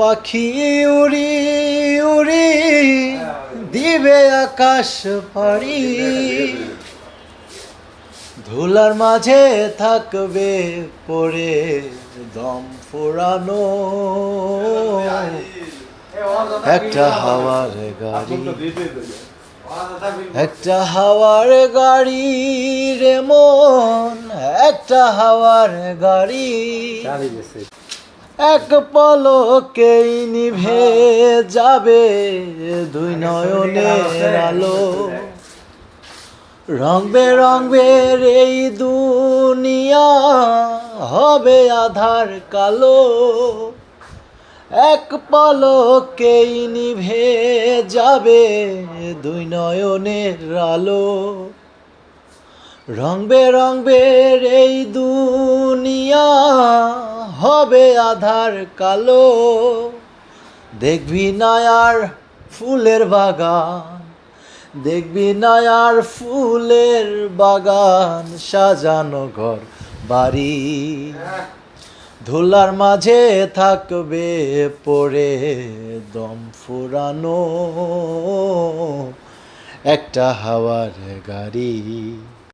পাখি উড়ি উড়ি দিবে আকাশ পাড়ি, ধুলার মাঝে থাকবে পড়ে দম ফুরানো একটা হাওয়ার গাড়ি, একটা হাওয়ার গাড়ি রে মন, একটা হাওয়ার গাড়ি। এক পলকেই নিভে যাবে দুই নয়নের আলো, রং বেরঙের এই দুনিয়া হবে আধার কালো। এক পলকেই নিভে যাবে দুই নয়নের আলো, রং বেরঙের এই দুনিয়া হবে আধার কালো। দেখবি না আর ফুলের বাগান, দেখবি না আর ফুলের বাগান, সাজানো ঘর বাড়ি, ধুলার মাঝে থাকবে পড়ে দম ফুরানো একটা হাওয়ার গাড়ি।